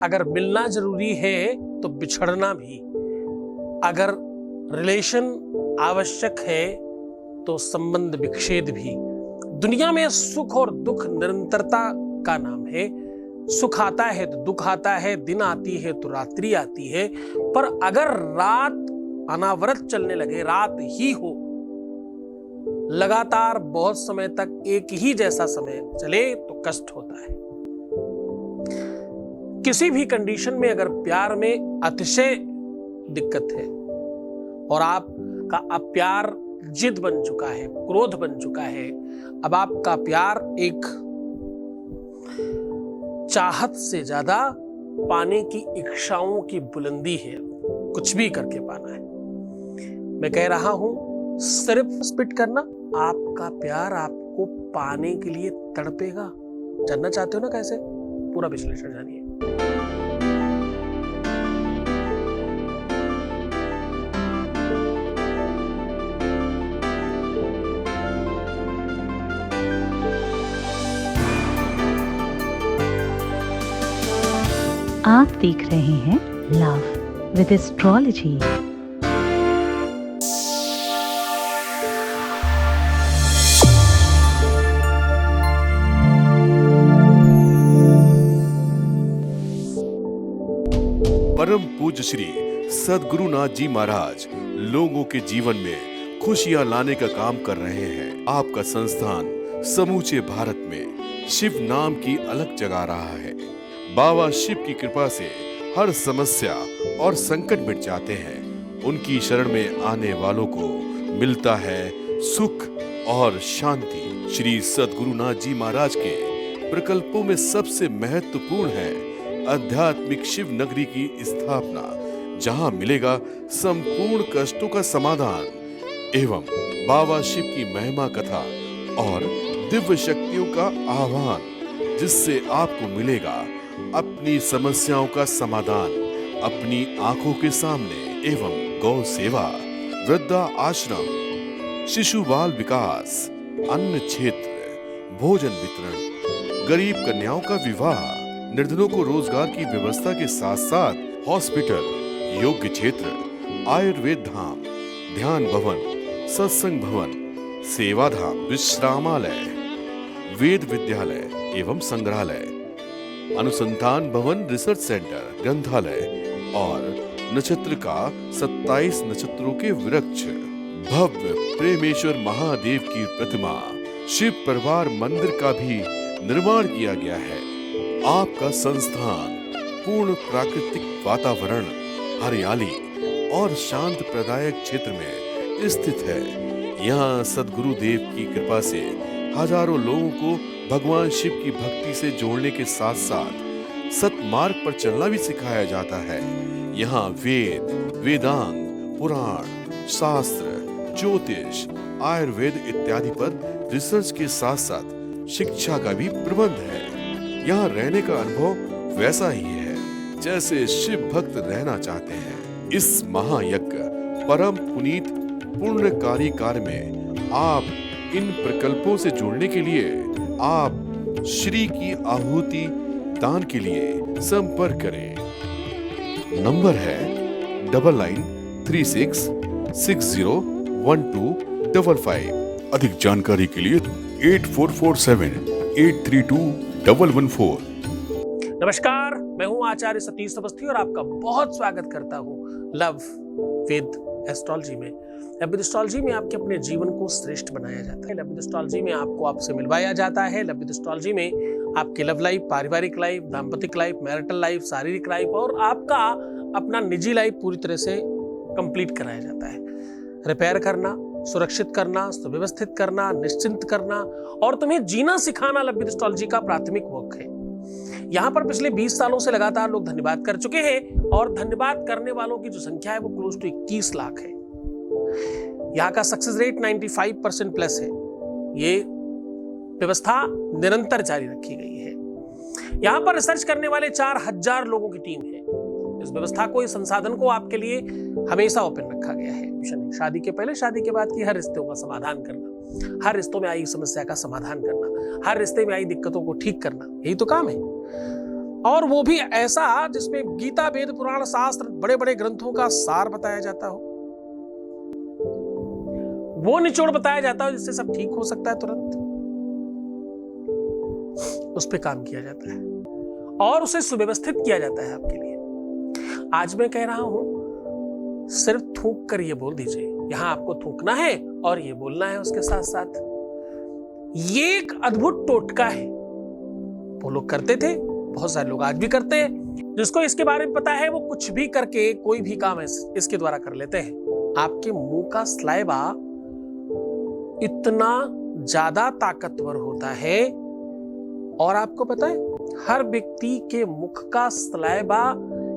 अगर मिलना जरूरी है तो बिछड़ना भी। अगर रिलेशन आवश्यक है तो संबंध विच्छेद भी। दुनिया में सुख और दुख निरंतरता का नाम है। सुख आता है तो दुख आता है, दिन आती है तो रात्रि आती है। पर अगर रात अनावरत चलने लगे, रात ही हो, लगातार बहुत समय तक एक ही जैसा समय चले तो कष्ट होता है। किसी भी कंडीशन में अगर प्यार में अतिशय दिक्कत है और आपका अब प्यार जिद बन चुका है, क्रोध बन चुका है, अब आपका प्यार एक चाहत से ज्यादा पाने की इच्छाओं की बुलंदी है, कुछ भी करके पाना है। मैं कह रहा हूं सिर्फ स्पिट करना, आपका प्यार आपको पाने के लिए तड़पेगा। जानना चाहते हो ना कैसे? पूरा विश्लेषण जानिए। आप देख रहे हैं लव विद एस्ट्रोलॉजी। परम पूज्य श्री सद्गुरुनाथ जी महाराज लोगों के जीवन में खुशियां लाने का काम कर रहे हैं। आपका संस्थान समूचे भारत में शिव नाम की अलग जगा रहा है। बाबा शिव की कृपा से हर समस्या और संकट मिट जाते हैं। उनकी शरण में आने वालों को मिलता है सुख और शांति। श्री सद्गुरुनाथ जी महाराज के प्रकल्पों में सबसे महत्वपूर्ण है आध्यात्मिक शिव नगरी की स्थापना, जहां मिलेगा संपूर्ण कष्टों का समाधान एवं बाबा शिव की महिमा कथा और दिव्य शक्तियों का आह्वान, जिससे आपको मिलेगा अपनी समस्याओं का समाधान अपनी आंखों के सामने। एवं गौ सेवा, वृद्धा आश्रम, शिशु बाल विकास, अन्न क्षेत्र, भोजन वितरण, गरीब कन्याओं का विवाह, निर्धनों को रोजगार की व्यवस्था के साथ साथ हॉस्पिटल, योग्य क्षेत्र, आयुर्वेद धाम, ध्यान भवन, सत्संग भवन, सेवा धाम, विश्रामालय, वेद विद्यालय एवं संग्रहालय, अनुसंधान भवन, रिसर्च सेंटर, ग्रंथालय और नक्षत्र का 27 नक्षत्रों के वृक्ष, भव्य प्रेमेश्वर महादेव की प्रतिमा, शिव परिवार मंदिर का भी निर्माण किया गया है। आपका संस्थान पूर्ण प्राकृतिक वातावरण, हरियाली और शांत प्रदायक क्षेत्र में स्थित है। यहाँ सद्गुरु देव की कृपा से हजारों लोगों को भगवान शिव की भक्ति से जोड़ने के साथ साथ सतमार्ग पर चलना भी सिखाया जाता है। यहाँ वेद, वेदांग, पुराण, शास्त्र, ज्योतिष, आयुर्वेद इत्यादि पर रिसर्च के साथ साथ शिक्षा का भी प्रबंध है। यहाँ रहने का अनुभव वैसा ही है जैसे शिव भक्त रहना चाहते हैं। इस महायज्ञ परम पुनीत पुण्यकारी कार्य में आप इन प्रकल्पों से जुड़ने के लिए आप श्री की आहुति दान के लिए संपर्क करें। नंबर है 9936601255। अधिक जानकारी के लिए 8447832114। नमस्कार, मैं हूं आचार्य सतीश अवस्थी और आपका बहुत स्वागत करता हूं लव विद एस्ट्रोलॉजी में। लव विद एस्ट्रोलॉजी में आपके अपने जीवन को श्रेष्ठ बनाया जाता है। लव विद एस्ट्रोलॉजी में आपको आपसे मिलवाया जाता है। लव विद एस्ट्रोलॉजी में आपकी लव लाइफ, पारिवारिक लाइफ, दाम्पतिक लाइफ, मैरिटल लाइफ, शारीरिक लाइफ और आपका अपना निजी लाइफ पूरी तरह से कंप्लीट कराया जाता है। रिपेयर करना, सुरक्षित करना, सुव्यवस्थित करना, निश्चिंत करना और तुम्हें जीना सिखाना लव विद एस्ट्रोलॉजी का प्राथमिक वर्क है। यहाँ पर पिछले 20 सालों से लगातार लोग धन्यवाद कर चुके हैं और धन्यवाद करने वालों की जो संख्या है वो क्लोज टू 21 लाख है। यहाँ का सक्सेस रेट 95% प्लस है। ये व्यवस्था निरंतर जारी रखी गई है। यहाँ पर रिसर्च करने वाले 4000 लोगों की टीम है। इस व्यवस्था को, इस संसाधन को आपके लिए हमेशा ओपन रखा गया है। शादी के पहले, शादी के बाद की हर रिश्तों का समाधान करना, हर रिश्तों में आई समस्या का समाधान करना, हर रिश्ते में आई दिक्कतों को ठीक करना, यही तो काम है। और वो भी ऐसा जिसमें गीता, वेद, पुराण, शास्त्र, बड़े बड़े ग्रंथों का सार बताया जाता हो, वो निचोड़ बताया जाता हो जिससे सब ठीक हो सकता है तुरंत, उस पे काम किया जाता है और उसे सुव्यवस्थित किया जाता है आपके लिए। आज मैं कह रहा हूं, सिर्फ थूक कर ये बोल दीजिए, यहां आपको थूकना है और ये बोलना है उसके साथ साथ। ये एक अद्भुत टोटका है, वो लोग करते थे, बहुत सारे लोग आज भी करते हैं। जिसको इसके बारे में पता है वो कुछ भी करके कोई भी काम इसके द्वारा कर लेते हैं। आपके मुंह का स्लाइवा इतना ज्यादा ताकतवर होता है, और आपको पता है हर व्यक्ति के मुख का स्लाइवा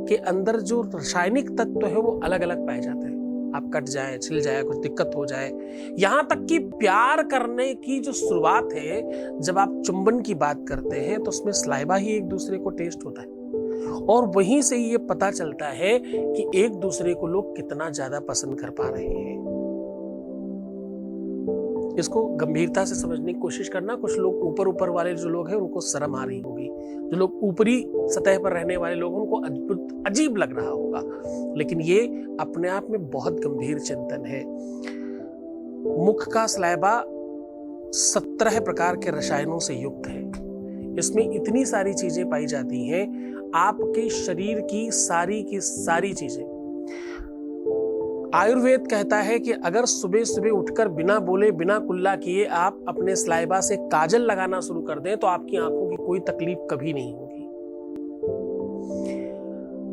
के अंदर जो रासायनिक तत्व है वो अलग अलग पाए जाते हैं। आप कट जाए, छिल जाए, कुछ दिक्कत हो जाए, यहां तक कि प्यार करने की जो शुरुआत है, जब आप चुंबन की बात करते हैं तो उसमें स्लाइवा ही एक दूसरे को टेस्ट होता है, और वहीं से ये पता चलता है कि एक दूसरे को लोग कितना ज्यादा पसंद कर पा रहे हैं। इसको गंभीरता से समझने की कोशिश करना। कुछ लोग ऊपर ऊपर वाले जो लोग हैं उनको शर्म आ रही होगी, जो लोग ऊपरी सतह पर रहने वाले लोग उनको अद्भुत अजीब लग रहा होगा, लेकिन ये अपने आप में बहुत गंभीर चिंतन है। मुख का स्लाइवा 17 प्रकार के रसायनों से युक्त है। इसमें इतनी सारी चीजें पाई जाती हैं, आपके शरीर की सारी चीजें। आयुर्वेद कहता है कि अगर सुबह सुबह उठकर बिना बोले, बिना कुल्ला किए आप अपने स्लाइवा से काजल लगाना शुरू कर दें तो आपकी आंखों की कोई तकलीफ कभी नहीं होगी।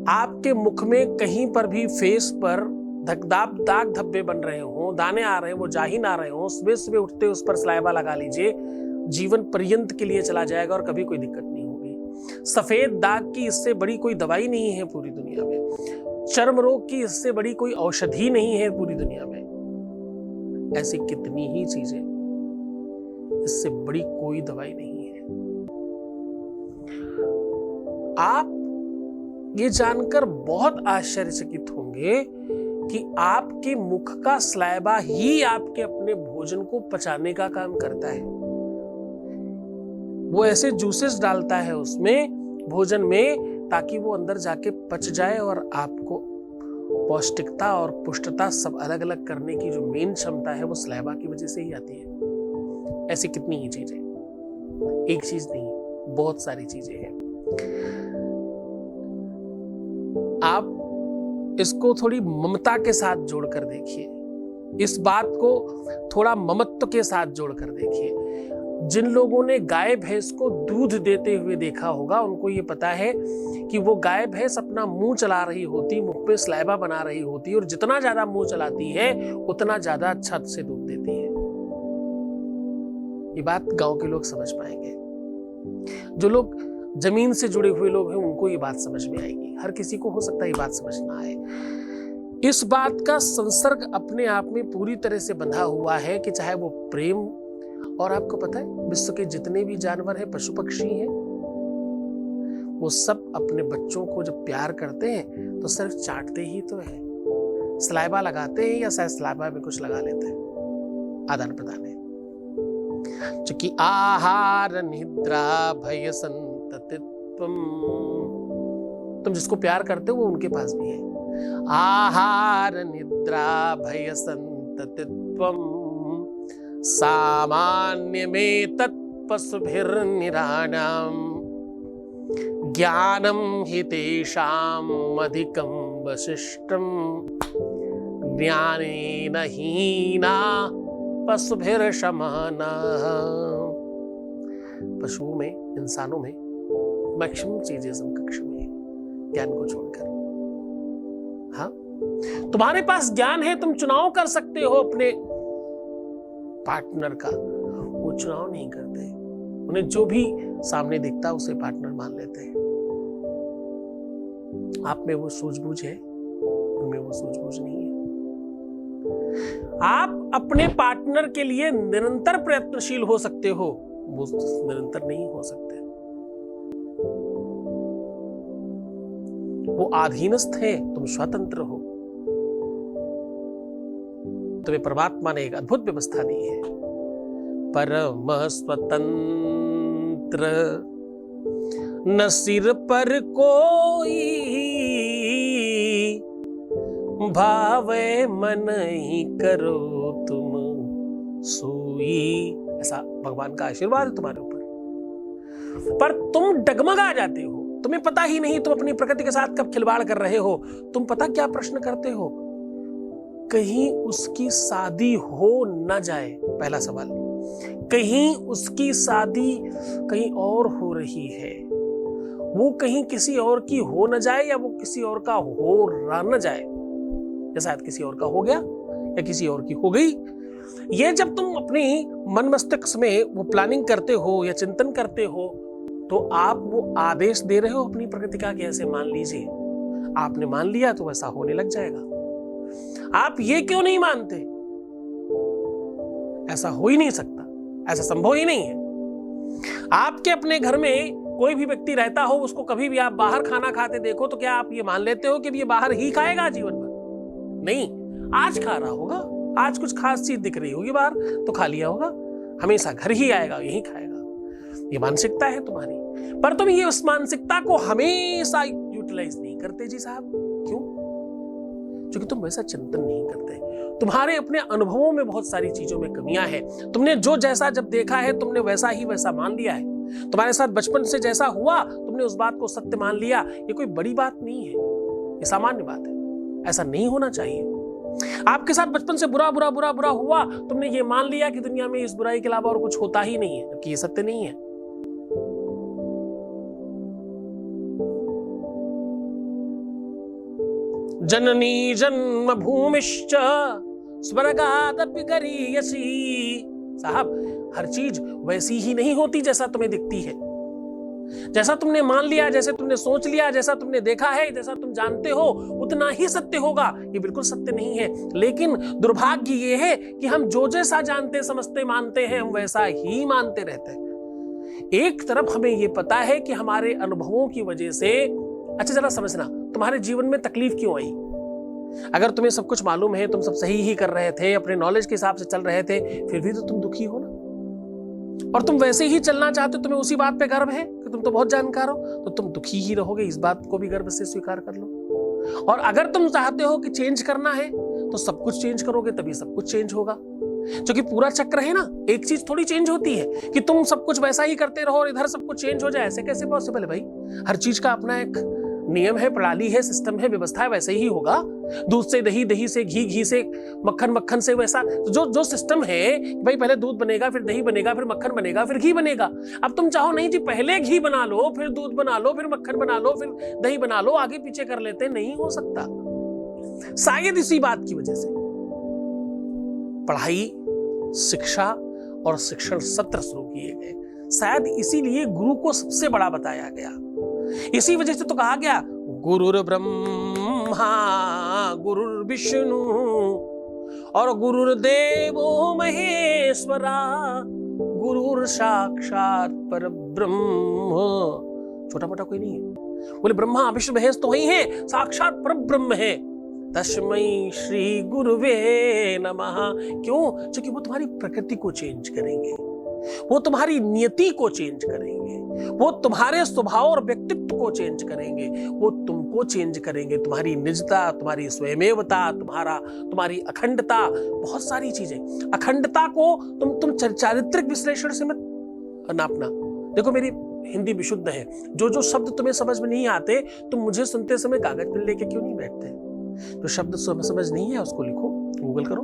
आपके मुख में कहीं पर भी फेस पर दाग धब्बे बन रहे हो, दाने आ रहे हैं, वो जा ही ना रहे हो, सुबह सुबह उठते उस पर स्लाइवा लगा लीजिए, जीवन पर्यंत के लिए चला जाएगा और कभी कोई दिक्कत नहीं होगी। सफेद दाग की इससे बड़ी कोई दवाई नहीं है पूरी दुनिया में। चर्म रोग की इससे बड़ी कोई औषधि नहीं है पूरी दुनिया में। ऐसी कितनी ही चीजें, इससे बड़ी कोई दवाई नहीं है। आप ये जानकर बहुत आश्चर्यचकित होंगे कि आपके मुख का स्लाइवा ही आपके अपने भोजन को पचाने का काम करता है। वो ऐसे जूसेस डालता है उसमें, भोजन में, ताकि वो अंदर जाके पच जाए और आपको पौष्टिकता और पुष्टता सब अलग अलग करने की जो मेन क्षमता है वो स्लाइवा की वजह से ही आती है। ऐसी कितनी ही चीजें, एक चीज नहीं, बहुत सारी चीजें हैं। आप इसको थोड़ी ममता के साथ जोड़कर देखिए, इस बात को थोड़ा ममत्व के साथ जोड़कर देखिए। जिन लोगों ने गाय भैंस को दूध देते हुए देखा होगा उनको ये पता है कि वो गाय भैंस अपना मुंह चला रही होती, मुंह पे स्लाइवा बना रही होती, और जितना ज्यादा मुंह चलाती है उतना ज्यादा अच्छा से दूध देती है। ये बात गांव के लोग समझ पाएंगे। जो लोग जमीन से जुड़े हुए लोग हैं उनको ये बात समझ में आएगी। हर किसी को हो सकता है ये बात समझ ना आए। इस बात का संसर्ग अपने आप में पूरी तरह से बंधा हुआ है कि चाहे वो प्रेम, और आपको पता है विश्व के जितने भी जानवर हैं, पशु पक्षी हैं, वो सब अपने बच्चों को जब प्यार करते हैं तो सिर्फ चाटते ही तो है, स्लाइवा लगाते हैं या शायद स्लाइवा में कुछ लगा लेते हैं, आदान प्रदान है। क्योंकि आहार निद्रा भय संततित्वम, तुम जिसको प्यार करते हो वो उनके पास भी है। आहार निद्रा भय संततित्वम सामान्य में तत्पशुभिर्निराणाम ज्ञानम हितेषाम अधिकम वशिष्ठम ज्ञानेन हीना पशुभिर्शमाना। पशुओं में, इंसानों में मैक्सिमम चीजें समकक्ष में है ज्ञान को छोड़कर। हाँ, तुम्हारे पास ज्ञान है, तुम चुनाव कर सकते हो अपने पार्टनर का, वो चुनाव नहीं करते। उन्हें जो भी सामने दिखता उसे पार्टनर मान लेते हैं। आप में वो सूझबूझ है, उनमें वो सूझबूझ नहीं है। आप अपने पार्टनर के लिए निरंतर प्रयत्नशील हो सकते हो, वो निरंतर नहीं हो सकते। वो अधीनस्थ है, तुम स्वतंत्र हो। तुम्हें परमात्मा ने एक अद्भुत व्यवस्था दी है। परम स्वतंत्र न सिर पर कोई भावे मन ही करो तुम सोई। ऐसा भगवान का आशीर्वाद है तुम्हारे ऊपर। पर तुम डगमगा जाते हो, तुम्हें पता ही नहीं तुम अपनी प्रकृति के साथ कब खिलवाड़ कर रहे हो। तुम पता क्या प्रश्न करते हो, कहीं उसकी शादी हो न जाए, पहला सवाल। कहीं उसकी शादी कहीं और हो रही है, वो कहीं किसी और की हो न जाए, या वो किसी और का हो न जाए, या शायद किसी और का हो गया या किसी और की हो गई। ये जब तुम अपनी मन मस्तिष्क में वो प्लानिंग करते हो या चिंतन करते हो, तो आप वो आदेश दे रहे हो अपनी प्रकृति का कि ऐसे मान लीजिए। आपने मान लिया तो वैसा होने लग जाएगा। आप ये क्यों नहीं मानते? ऐसा हो ही नहीं सकता, ऐसा संभव ही नहीं है। आपके अपने घर में कोई भी व्यक्ति रहता हो, उसको कभी भी आप बाहर खाना खाते देखो, तो क्या आप ये मान लेते हो कि ये बाहर ही खाएगा जीवन भर? नहीं, आज खा रहा होगा, आज कुछ खास चीज दिख रही होगी बाहर तो खा लिया होगा, हमेशा घर ही आएगा, यही खाएगा। ये मानसिकता है तुम्हारी। पर तुम ये उस मानसिकता को हमेशा यूटिलाइज नहीं करते जी साहब। क्यों? क्योंकि तुम वैसा चिंतन नहीं करते। तुम्हारे अपने अनुभवों में बहुत सारी चीजों में कमियां हैं। तुमने जो जैसा जब देखा है, तुमने वैसा ही वैसा मान लिया है। तुम्हारे साथ बचपन से जैसा हुआ, तुमने उस बात को सत्य मान लिया। ये कोई बड़ी बात नहीं है, ये सामान्य बात है। ऐसा नहीं होना चाहिए। आपके साथ बचपन से बुरा बुरा बुरा बुरा हुआ, तुमने ये मान लिया कि दुनिया में इस बुराई के अलावा और कुछ होता ही नहीं है, जबकि ये सत्य नहीं है। जननी जन्म भूमिश्च स्वर्गादपि गरीयसी। साहब, हर चीज वैसी ही नहीं होती जैसा तुम्हें दिखती है। जैसा तुमने मान लिया, जैसे तुमने सोच लिया, जैसा तुमने देखा है, जैसा तुम जानते हो, उतना ही सत्य होगा। ये बिल्कुल सत्य नहीं है। लेकिन दुर्भाग्य ये है कि हम जो जैसा जानते समझते मानते हैं, हम वैसा ही मानते रहते हैं। एक तरफ हमें ये पता है कि हमारे अनुभवों की वजह से, अच्छा जरा समझना, तुम्हारे जीवन में तकलीफ क्यों आई? अगर तुम्हें सब कुछ मालूम है, तुम सब सही ही कर रहे थे, अपने नॉलेज के हिसाब से चल रहे थे, फिर भी तो तुम दुखी हो ना। और तुम वैसे ही चलना चाहते हो, तुम्हें उसी बात पे गर्व है कि तुम तो बहुत जानकार हो, तो तुम दुखी ही रहोगे। इस बात को भी गर्व से स्वीकार कर लो। और अगर तुम चाहते हो कि चेंज करना है, तो सब कुछ चेंज करोगे, तभी सब कुछ चेंज होगा। क्योंकि पूरा चक्र है ना, एक चीज थोड़ी चेंज होती है कि तुम सब कुछ वैसा ही करते रहो और इधर सब कुछ चेंज हो जाए। ऐसे कैसे पॉसिबल है भाई? हर चीज का अपना एक नियम है, प्रणाली है, सिस्टम है, व्यवस्था है, वैसे ही होगा। दूध से दही, दही से घी, घी से मक्खन, मक्खन से वैसा जो सिस्टम है, भाई पहले दूध बनेगा, फिर दही बनेगा, फिर मक्खन बनेगा, फिर घी बनेगा। अब तुम चाहो नहीं जी पहले घी बना लो, फिर दूध बना लो, फिर मक्खन बना लो, फिर दही बना लो, आगे पीछे कर लेते, नहीं हो सकता। शायद इसी बात की वजह से पढ़ाई, शिक्षा और शिक्षण सत्र शुरू किए गए। शायद इसीलिए गुरु को सबसे बड़ा बताया गया। इसी वजह से तो कहा गया गुरुर ब्रह्मा गुरुर्विष्णु और गुरुर्देवो महेश्वरा गुरुर साक्षात परब्रह्म। छोटा मोटा कोई नहीं है। बोले ब्रह्मा विष्णु महेश तो वही है, साक्षात परब्रह्म है। तस्मै श्री गुरुवे नमः। क्यों? क्योंकि वो तुम्हारी प्रकृति को चेंज करेंगे, वो तुम्हारी नियति को चेंज करेंगे, वो तुम्हारे स्वभाव और व्यक्तित्व को चेंज करेंगे, वो तुमको चेंज करेंगे, तुम्हारी निजता, तुम्हारी स्वयमेवता, तुम्हारी अखंडता, बहुत सारी चीजें। अखंडता को तुम चारित्रिक विश्लेषण से मत नापना। देखो मेरी हिंदी विशुद्ध है, जो शब्द तुम्हें समझ में नहीं आते, तुम मुझे सुनते समय कागज पे लेके क्यों नहीं बैठते? जो शब्द समझ नहीं है उसको लिखो, गूगल करो,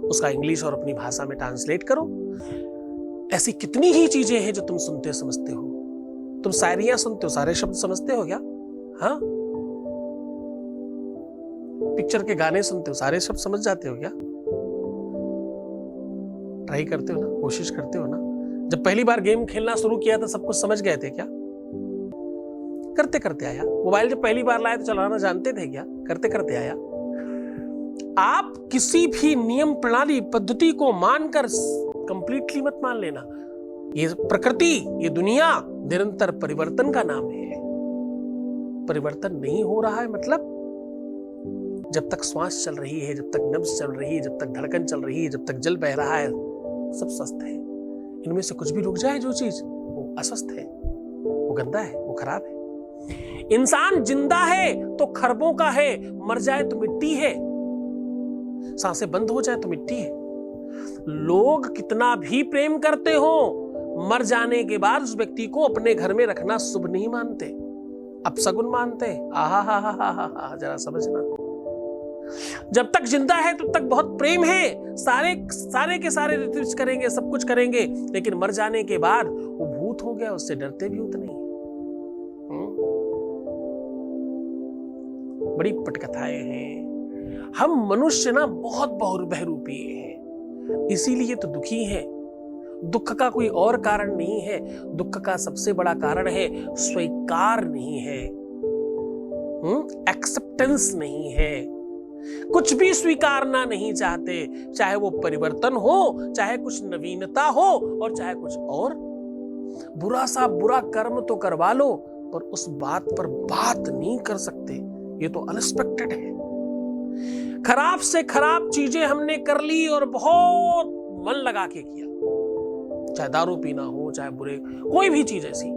उसका इंग्लिश और अपनी भाषा में ट्रांसलेट करो। ऐसी कितनी ही चीजें हैं जो तुम सुनते समझते हो। तुम शायरियां सुनते हो, सारे शब्द समझते हो क्या? हाँ? पिक्चर के गाने सुनते हो, सारे शब्द समझ जाते हो क्या? ट्राई करते हो ना, कोशिश करते हो ना। जब पहली बार गेम खेलना शुरू किया था सब कुछ समझ गए थे क्या? करते करते आया। मोबाइल जब पहली बार लाए तो चलाना जानते थे क्या? करते करते आया। आप किसी भी नियम, प्रणाली, पद्धति को मानकर कंप्लीटली मत मान लेना। ये प्रकृति, ये दुनिया निरंतर परिवर्तन का नाम है। परिवर्तन नहीं हो रहा है मतलब जब तक श्वास चल रही है, जब तक नब्ज चल रही है, जब तक धड़कन चल रही है, जब तक जल बह रहा है, सब स्वस्थ है। इनमें से कुछ भी रुक जाए जो चीज, वो अस्वस्थ है, वो गंदा है, वो खराब है। इंसान जिंदा है तो खरबों का है, मर जाए तो मिट्टी है, सांसें बंद हो जाए तो मिट्टी है। लोग कितना भी प्रेम करते हो, मर जाने के बाद उस व्यक्ति को अपने घर में रखना शुभ नहीं मानते, अपशगुन मानते। आहा हा हा हा हा, जरा समझना। जब तक जिंदा है तब तक बहुत प्रेम है, सारे के सारे रिचुअल्स करेंगे, सब कुछ करेंगे, लेकिन मर जाने के बाद वो भूत हो गया, उससे डरते भी उतने ही। बड़ी पटकथाएं हैं। हम मनुष्य ना बहुत बहरूपी हैं, इसीलिए तो दुखी हैं। दुख का कोई और कारण नहीं है, दुख का सबसे बड़ा कारण है स्वीकार नहीं है, एक्सेप्टेंस नहीं है। कुछ भी स्वीकारना नहीं चाहते, चाहे वो परिवर्तन हो, चाहे कुछ नवीनता हो, और चाहे कुछ और। बुरा सा बुरा कर्म तो करवा लो, पर उस बात पर बात नहीं कर सकते, ये तो अनएक्सपेक्टेड है। खराब से खराब चीजें हमने कर ली और बहुत मन लगा के किया, चाहे दारू पीना हो, चाहे बुरे कोई भी चीज ऐसी,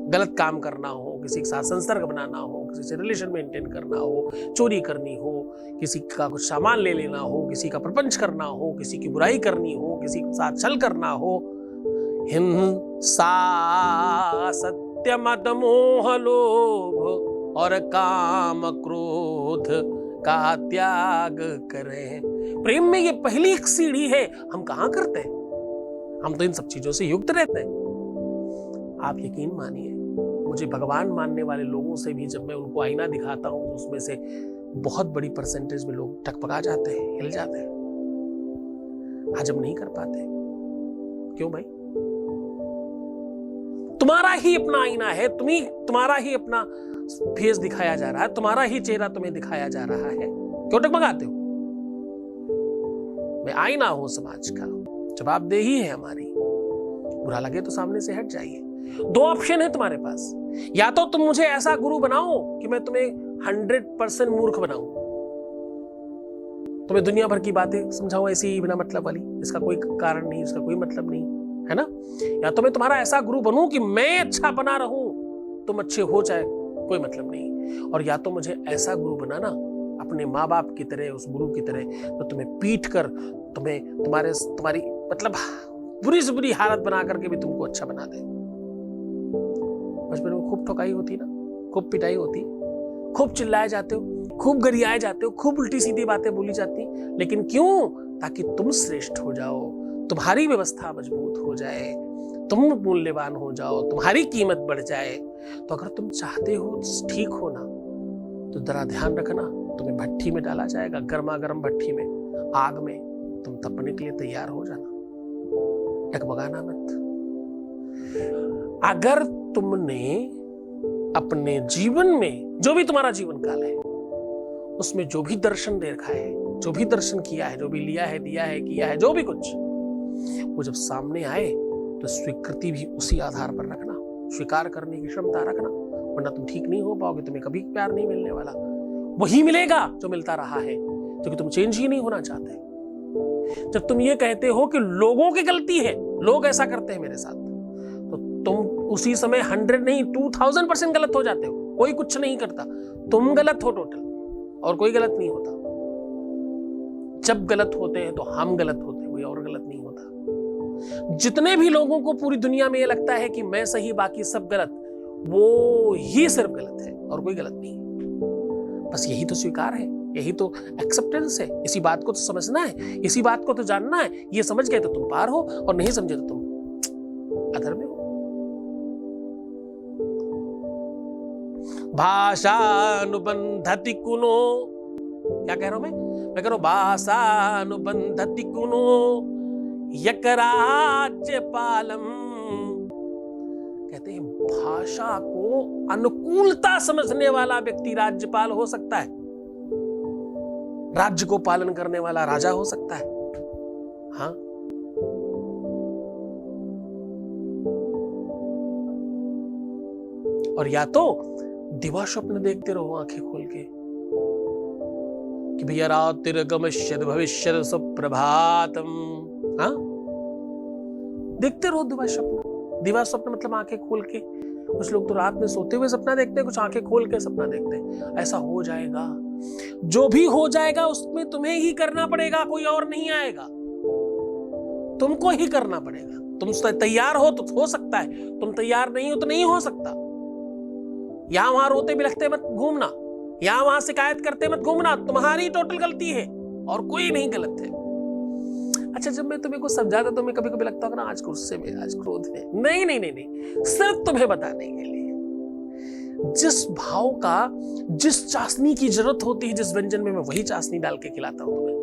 गलत काम करना हो, किसी के साथ संसर्ग बनाना हो, किसी से रिलेशन मेंटेन करना हो, चोरी करनी हो, किसी का कुछ सामान ले लेना हो, किसी का प्रपंच करना हो, किसी की बुराई करनी हो, किसी के साथ छल करना हो। हिंसा, सत्य, मद, मोह, लोभ और काम क्रोध का त्याग करें। प्रेम में ये पहली एक सीढ़ी है, हम कहां करते हैं? हम तो इन सब चीजों से युक्त रहते हैं। आप यकीन मानिए, मुझे भगवान मानने वाले लोगों से भी जब मैं उनको आईना दिखाता हूं तो उसमें से बहुत बड़ी परसेंटेज में लोग टकपका जाते हैं, हिल जाते हैं, हजम नहीं कर पाते। क्यों भाई? तुम्हारा ही अपना आईना है, तुम्हारा ही अपना फेस दिखाया जा रहा है, तुम्हारा ही चेहरा तुम्हें दिखाया जा रहा है, क्यों टकपकाते हो? मैं आईना हूं समाज का, जवाबदेही है हमारी। बुरा लगे तो सामने से हट जाइए। दो ऑप्शन है तुम्हारे पास, या तो तुम मुझे ऐसा गुरु बनाओ कि मैं तुम्हें 100% मूर्ख बनाऊं, तुम्हें दुनिया भर की बातें समझाऊं ऐसी ही बिना मतलब वाली, इसका कोई कारण नहीं, इसका कोई मतलब नहीं है ना। या तो मैं तुम्हारा ऐसा गुरु बनूं कि मैं अच्छा बना रहूं, तुम अच्छे हो चाहे कोई मतलब नहीं। और या तो मुझे ऐसा गुरु बनाना अपने माँ बाप की तरह, उस गुरु की तरह, तो तुम्हें पीट कर, तुम्हारी मतलब बुरी से बुरी हालत बना करके भी तुमको अच्छा बना दे। बचपन में खूब ठोकाई होती ना, खूब पिटाई होती, खूब चिल्लाए जाते हो, खूब गरियाए जाते हो, खूब उल्टी सीधी बातें बोली जाती, लेकिन क्यों? ताकि तुम श्रेष्ठ हो जाओ, तुम्हारी व्यवस्था मजबूत हो जाए, तुम मूल्यवान हो जाओ, तुम्हारी कीमत बढ़ जाए। तो अगर तुम चाहते हो ठीक हो ना, तो जरा ध्यान रखना, तुम्हें भट्टी में डाला जाएगा, गर्मा गर्म भट्टी में, आग में, तुम तपने के लिए तैयार हो जाना, टकबगाना मत। अगर तुमने अपने जीवन में, जो भी तुम्हारा जीवन काल है, उसमें जो भी दर्शन देखा है, जो भी दर्शन किया है, जो भी लिया है, दिया है, किया है, जो भी कुछ, वो जब सामने आए तो स्वीकृति भी उसी आधार पर रखना, स्वीकार करने की क्षमता रखना, वरना तुम ठीक नहीं हो पाओगे, तुम्हें कभी प्यार नहीं मिलने वाला, वही मिलेगा जो मिलता रहा है, क्योंकि तुम चेंज ही नहीं होना चाहते। जब तुम ये कहते हो कि लोगों की गलती है, लोग ऐसा करते हैं मेरे साथ, तो तुम उसी समय 100 नहीं 2000% गलत हो जाते हो। कोई कुछ नहीं करता, तुम गलत हो टोटल, और कोई गलत नहीं होता। जब गलत होते हैं तो हम गलत होते हैं, कोई और गलत नहीं होता। जितने भी लोगों को पूरी दुनिया में ये लगता है कि मैं सही बाकी सब गलत, वो ही सिर्फ गलत है और कोई गलत नहीं। बस यही तो स्वीकार है, यही तो एक्सेप्टेंस है। इसी बात को तो समझना है, इसी बात को तो जानना है। ये समझ गए तो तुम पार हो, और नहीं समझे तो तुम अधर में हो। भाषानुबंधति कुनो, क्या कह रहा हूं मैं कह रहा हूं, भाषानुबंधति कुनो यकराज्य पालम। कहते हैं भाषा को अनुकूलता समझने वाला व्यक्ति राज्यपाल हो सकता है, राज्य को पालन करने वाला राजा हो सकता है। हाँ, और या तो दिवा स्वप्न देखते रहो आंखें खोल के कि भैया रातिर्गमश्यद् भविष्यद् सुप्रभातम। हाँ, देखते रहो दिवा स्वप्न। दिवा स्वप्न मतलब आंखें खोल के कुछ लोग तो रात में सोते हुए सपना देखते हैं, कुछ आंखें खोल के सपना देखते हैं। ऐसा हो जाएगा, जो भी हो जाएगा उसमें तुम्हें ही करना पड़ेगा, कोई और नहीं आएगा, तुमको ही करना पड़ेगा। तुम तैयार हो तो हो सकता है, तुम तैयार नहीं हो तो नहीं हो सकता। यहां वहां रोते बिलखते मत घूमना, यहां वहां शिकायत करते मत घूमना, तुम्हारी टोटल गलती है और कोई नहीं गलत है। अच्छा, जब मैं तुम्हें कुछ समझाता तो मैं कभी कभी लगता है ना आज गुस्से में, आज क्रोध में, नहीं नहीं नहीं नहीं, सिर्फ तुम्हें बताने के लिए जिस भाव का, जिस चाशनी की जरूरत होती है जिस व्यंजन में, मैं वही चाशनी डाल के खिलाता हूं तुम्हें।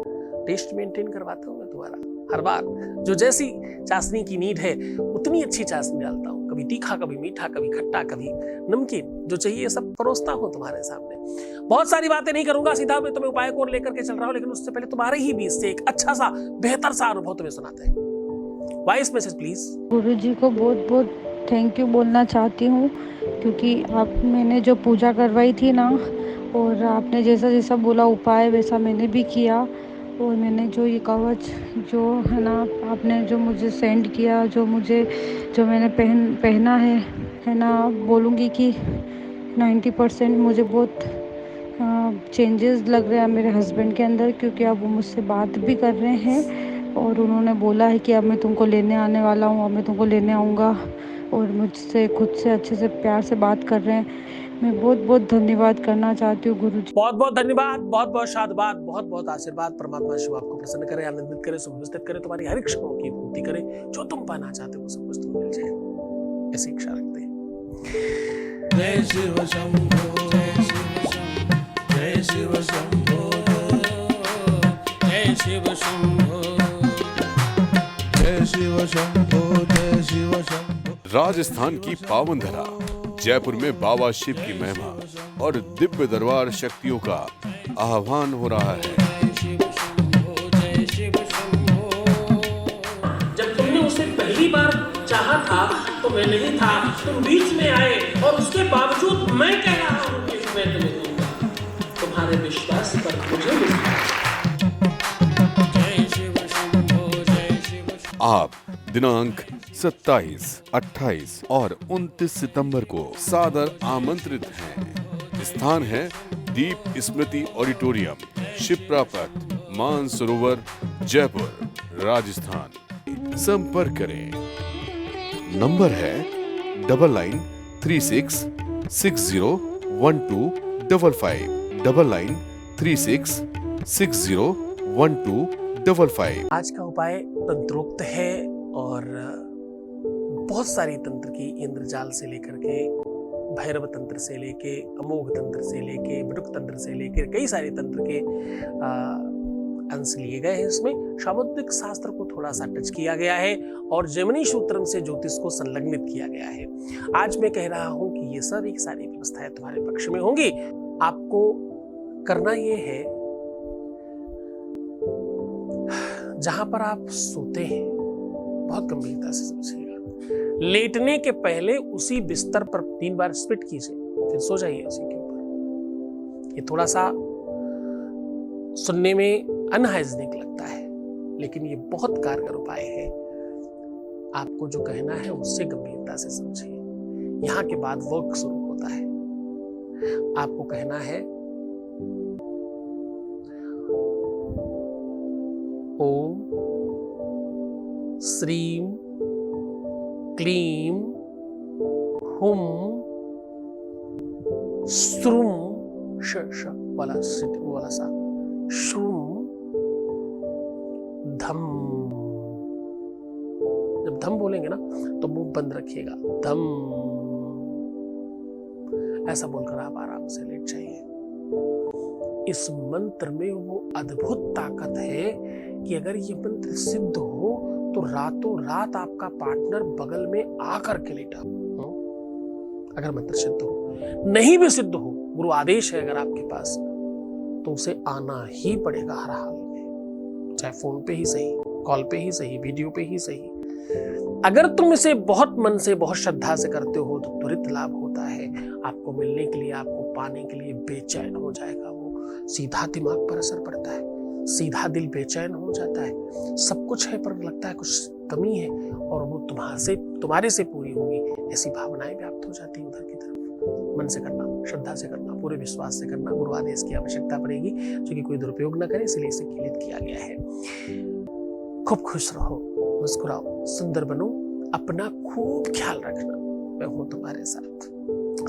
टेस्ट मेंटेन करवाता हूं मैं तुम्हारा हर बार, जो जैसी चाशनी की नीड है उतनी अच्छी चाशनी डालता हूं, कभी तीखा, कभी मीठा, कभी खट्टा, कभी नमकीन, जो चाहिए सब परोसता हूं तुम्हारे सामने। बहुत सारी बातें नहीं करूंगा, सीधा मैं तुम्हें उपाय को लेकर के चल रहा हूं, लेकिन उससे पहले तुम्हारे ही बीच से एक अच्छा सा, बेहतर सा अनुभव तुम्हें सुनाते हैं। Voice message please. गुरुजी को बहुत बहुत थैंक यू बोलना चाहती हूँ, क्योंकि मैंने जो पूजा करवाई थी ना, और आपने जैसा जैसा बोला उपाय वैसा मैंने भी किया, और मैंने जो ये कवच जो है ना आपने जो मुझे सेंड किया, जो मैंने पहना है ना, बोलूँगी कि 90% मुझे बहुत चेंजेस लग रहे हैं मेरे हस्बैंड के अंदर, क्योंकि अब वो मुझसे बात भी कर रहे हैं और उन्होंने बोला है कि अब मैं तुमको लेने आने वाला हूँ, अब मैं तुमको लेने आऊँगा, और मुझसे खुद से अच्छे से प्यार से बात कर रहे हैं। मैं बहुत बहुत धन्यवाद करना चाहती हूँ गुरुजी। बहुत बहुत धन्यवाद, बहुत बहुत शादबाद, बहुत बहुत आशीर्वाद। परमात्मा शिव आपको प्रसन्न करे, आनंदित करे, सुव्यवस्थित करे, तुम्हारी हर इच्छाओं की पूर्ति करे, जो तुम पाना चाहते हो सब कुछ तुम्हें मिल जाए, ऐसी इच्छा रखते हैं। जय शिव शंभो, जय शिव शंभो, जय शिव शंभो, जय शिव शंभो, जय शिव शंभो। राजस्थान की पावन धरा जयपुर में बाबा शिव की महिमा और दिव्य दरबार शक्तियों का आह्वान हो रहा है। जब तुमने उसे पहली बार चाहा था तो मैं नहीं था, तुम बीच में आए और उसके बावजूद मैं कह रहा हूं कि मैं तुम्हें दूंगा, तुम्हारे विश्वास पर मुझे मिलता। आप दिनांक 27, 28 और 29 सितंबर को सादर आमंत्रित हैं। स्थान है दीप स्मृति ऑडिटोरियम, शिप्रा पथ, मानसरोवर, जयपुर, राजस्थान। संपर्क करें, नंबर है 9936601255, 9936601255। आज का उपाय तंत्रोक्त है और बहुत सारी तंत्र की, इंद्रजाल से लेकर के भैरव तंत्र से लेके, अमोघ तंत्र से लेके, बटुक तंत्र से लेकर कई सारे तंत्र के अंश लिए गए हैं। इसमें सामुद्रिक शास्त्र को थोड़ा सा टच किया गया है और जेमिनी सूत्रम से ज्योतिष को संलग्नित किया गया है। आज मैं कह रहा हूं कि ये सब एक सारी व्यवस्थाएं तुम्हारे पक्ष में होंगी। आपको करना ये है, जहां पर आप सोते हैं बहुत गंभीरता से समझिएगा, लेटने के पहले उसी बिस्तर पर 3 बार स्पिट कीजिए, फिर सो जाइए उसी के ऊपर। ये थोड़ा सा सुनने में अनहाइजीनिक लगता है, लेकिन ये बहुत कारगर उपाय है। आपको जो कहना है उससे गंभीरता से समझिए। यहां के बाद वर्क शुरू होता है। आपको कहना है ओम श्रीम क्लीम हुम श्रुम श वाला सा श्रुम धम। जब धम बोलेंगे ना तो मुंह बंद रखिएगा, धम, ऐसा बोलकर आप आराम से लेट जाइए। इस मंत्र में वो अद्भुत ताकत है कि अगर ये मंत्र सिद्ध हो तो रातों रात आपका पार्टनर बगल में आकर के लेटा। अगर मंत्र सिद्ध हो, नहीं भी सिद्ध हो, गुरु आदेश है अगर आपके पास, तो उसे आना ही पड़ेगा हर हाल में, चाहे फोन पे ही सही, कॉल पे ही सही, वीडियो पे ही सही। अगर तुम इसे बहुत मन से, बहुत श्रद्धा से करते हो तो त्वरित लाभ होता है। आपको मिलने के लिए, आपको पाने के लिए बेचैन हो जाएगा वो, सीधा दिमाग पर असर पड़ता है, सीधा दिल बेचैन हो जाता है। सब कुछ है पर लगता है कुछ कमी है और वो तुम्हारे से पूरी होगी, ऐसी भावनाएं व्याप्त हो जाती है उधर की तरफ। मन से करना, श्रद्धा से करना, पूरे विश्वास से करना। गुरु आदेश की आवश्यकता पड़ेगी, जो कि कोई दुरुपयोग न करे, इसलिए इसे कीलित किया गया है। खूब खुश रहो, मुस्कुराओ, सुंदर बनो, अपना खूब ख्याल रखना। मैं हूं तुम्हारे साथ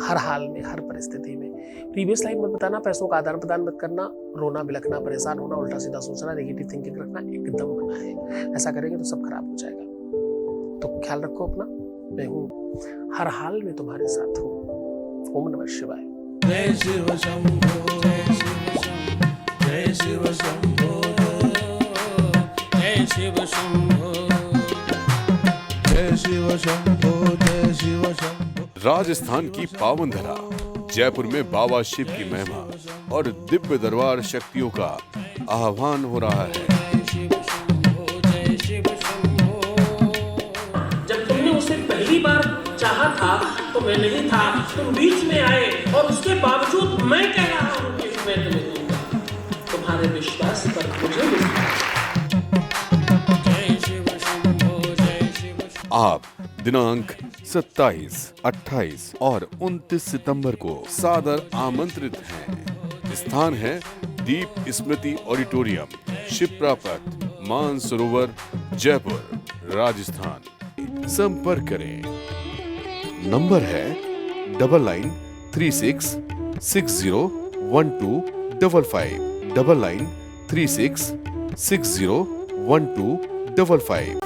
हर हाल में, हर परिस्थिति में। प्रीवियस लाइफ मत बताना, पैसों का आदान प्रदान मत करना, रोना बिलखना, परेशान होना, उल्टा सीधा सोचना, नेगेटिव थिंकिंग रखना एकदम मना है। ऐसा करेंगे तो सब खराब हो जाएगा। तो ख्याल रखो अपना। मैं हूँ हर हाल में तुम्हारे साथ हूँ। ओम नमः शिवाय। जय शिव शंभो, जय शिव शंभो, जय शिव शंभो, जय शिव शंभो, जय शिव शंभो, जय शिव शंभो। राजस्थान की पावन धरा जयपुर में बाबा शिव की महिमा और दिव्य दरबार शक्तियों का आह्वान हो रहा है। जय शिव शंभो, जय शिव शंभो। जब तुमने उसे पहली बार चाहा था तो मैं नहीं था, तुम बीच में आए और उसके बावजूद मैं कह रहा हूं कि मैं तुम्हें दूंगा। तुम्हारे विश्वास पर मुझे जय शिव शंभो, जय शिव शंभो। आप दिनांक 27, 28 और 29 सितंबर को सादर आमंत्रित हैं। स्थान है दीप स्मृति ऑडिटोरियम, शिप्रा पथ, मानसरोवर, जयपुर, राजस्थान। संपर्क करें। नंबर है 9936601255, 9936601255।